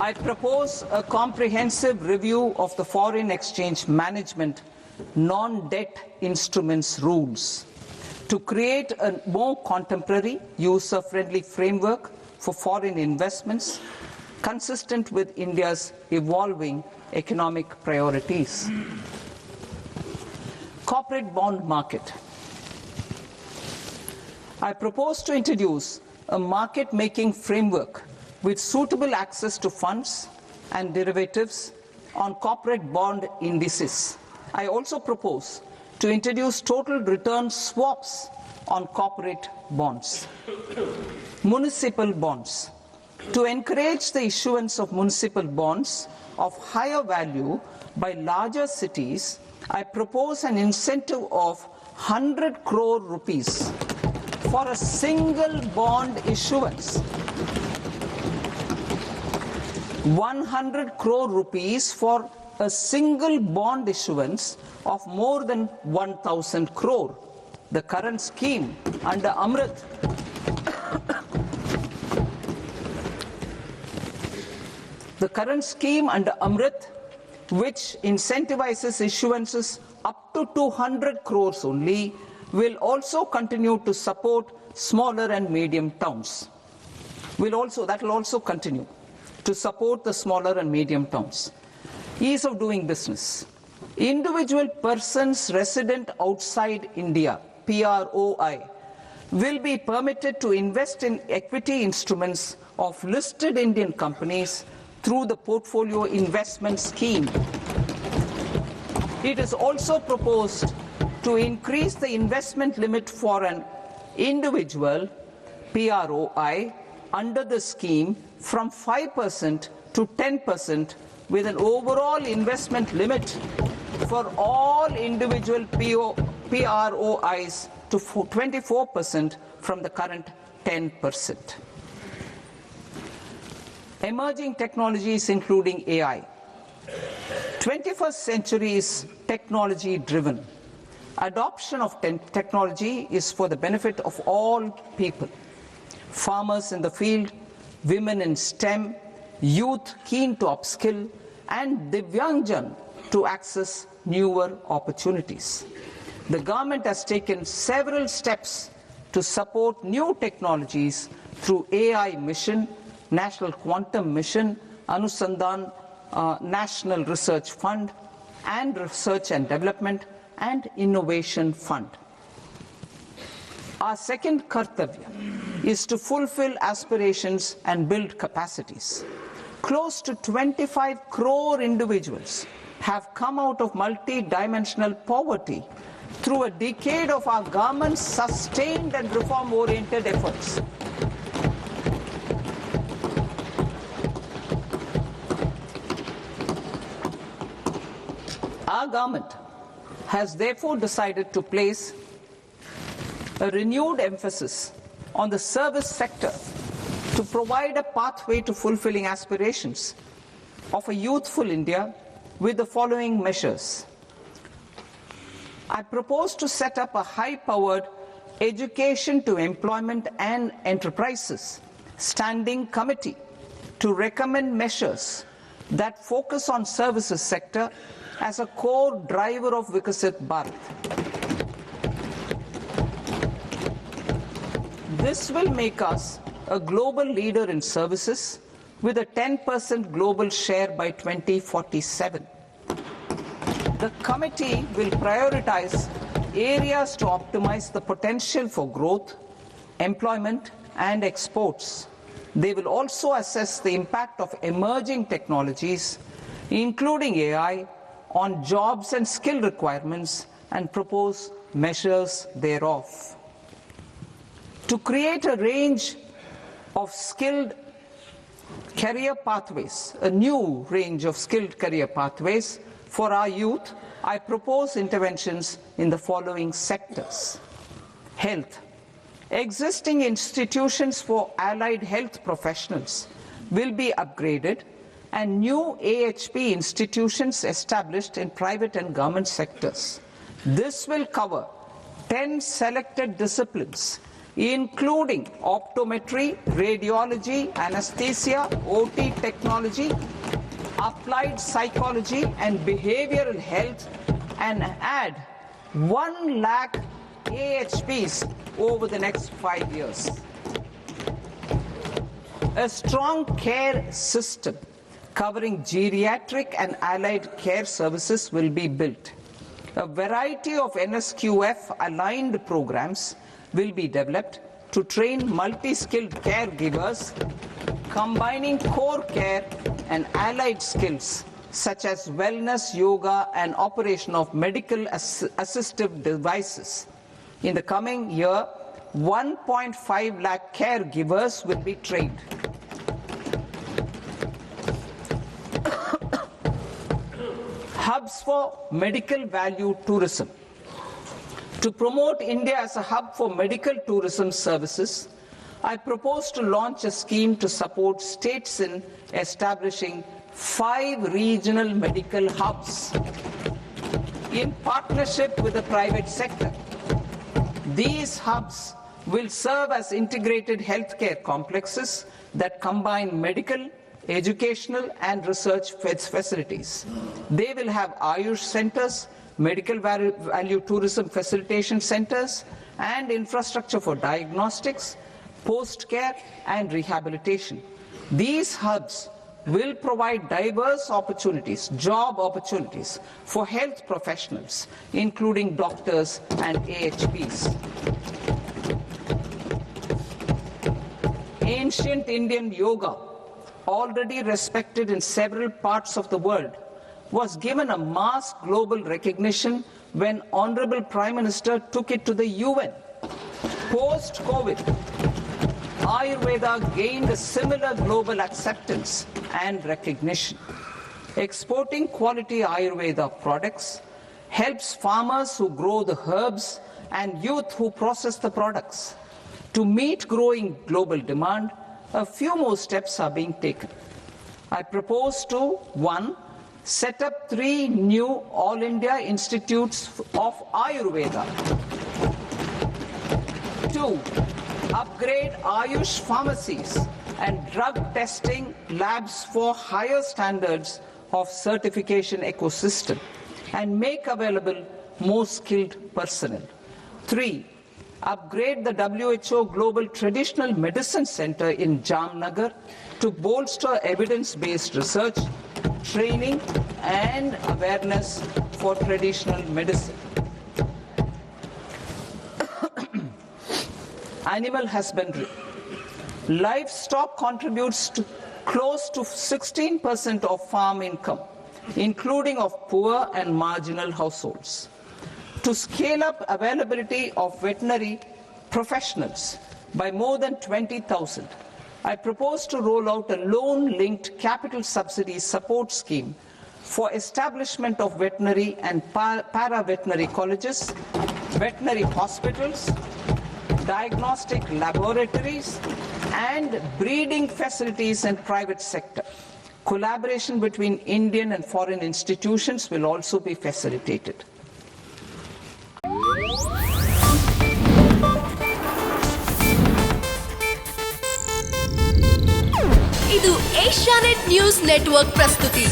I propose a comprehensive review of the foreign exchange management non-debt instruments rules to create a more contemporary, user-friendly framework for foreign investments consistent with India's evolving economic priorities. Corporate bond market. I propose to introduce a market-making framework with suitable access to funds and derivatives on corporate bond indices. I also propose to introduce total return swaps on corporate bonds. Municipal bonds. To encourage the issuance of municipal bonds of higher value by larger cities, I propose an incentive of 100 crore rupees for a single bond issuance. 100 crore rupees for a single bond issuance of more than 1,000 crore. The current scheme under Amrit which incentivizes issuances up to 200 crores only, will also continue to support smaller and medium towns. That will also continue to support the smaller and medium towns. Ease of doing business. Individual persons resident outside India, PROI, will be permitted to invest in equity instruments of listed Indian companies through the portfolio investment scheme. It is also proposed to increase the investment limit for an individual PROI under the scheme from 5% to 10%, with an overall investment limit for all individual PROIs to 24% from the current 10%. Emerging technologies including AI. 21st century is technology driven. Adoption of technology is for the benefit of all people. Farmers in the field, women in STEM, youth keen to upskill, and Divyangjan to access newer opportunities. The government has taken several steps to support new technologies through AI Mission, National Quantum Mission, Anusandhan National Research Fund, and Research and Development and Innovation Fund. Our second kartavya is to fulfill aspirations and build capacities. Close to 25 crore individuals have come out of multi-dimensional poverty through a decade of our government's sustained and reform-oriented efforts. Our government has therefore decided to place a renewed emphasis on the service sector to provide a pathway to fulfilling aspirations of a youthful India with the following measures. I propose to set up a high-powered education to employment and enterprises standing committee to recommend measures that focus on services sector as a core driver of Vikasit Bharat. This will make us a global leader in services with a 10% global share by 2047. The committee will prioritize areas to optimize the potential for growth, employment, and exports. They will also assess the impact of emerging technologies, including AI, on jobs and skill requirements and propose measures thereof. To create a range of skilled career pathways, a new range of skilled career pathways for our youth, I propose interventions in the following sectors. Health. Existing institutions for allied health professionals will be upgraded and new AHP institutions established in private and government sectors. This will cover 10 selected disciplines including optometry, radiology, anesthesia, OT technology, applied psychology and behavioral health, and add 1 lakh AHPs over the next 5 years. A strong care system covering geriatric and allied care services will be built. A variety of NSQF aligned programs will be developed to train multi-skilled caregivers, combining core care and allied skills such as wellness, yoga, and operation of medical assistive devices. In the coming year, 1.5 lakh caregivers will be trained. Hubs for medical value tourism. To promote India as a hub for medical tourism services, I propose to launch a scheme to support states in establishing 5 regional medical hubs in partnership with the private sector. These hubs will serve as integrated healthcare complexes that combine medical, educational and research facilities. They will have Ayush centers, medical value tourism facilitation centers, and infrastructure for diagnostics, post-care and rehabilitation. These hubs will provide diverse opportunities, job opportunities for health professionals, including doctors and AHPs. Ancient Indian yoga, already respected in several parts of the world, was given a mass global recognition when Honorable Prime Minister took it to the UN. Post-COVID, Ayurveda gained a similar global acceptance and recognition. Exporting quality Ayurveda products helps farmers who grow the herbs and youth who process the products. To meet growing global demand, a few more steps are being taken. I propose to 1. Set up 3 new All India Institutes of Ayurveda. 2. Upgrade Ayush pharmacies and drug testing labs for higher standards of certification ecosystem and make available more skilled personnel. 3. Upgrade the WHO Global Traditional Medicine Center in Jamnagar to bolster evidence-based research, training and awareness for traditional medicine. Animal husbandry. Livestock contributes to close to 16% of farm income, including of poor and marginal households. To scale up availability of veterinary professionals by more than 20,000, I propose to roll out a loan-linked capital subsidy support scheme for establishment of veterinary and para-veterinary colleges, veterinary hospitals, diagnostic laboratories, and breeding facilities in private sector. Collaboration between Indian and foreign institutions will also be facilitated. ಇದು Asianet news network ಪ್ರಸ್ತುತಿ.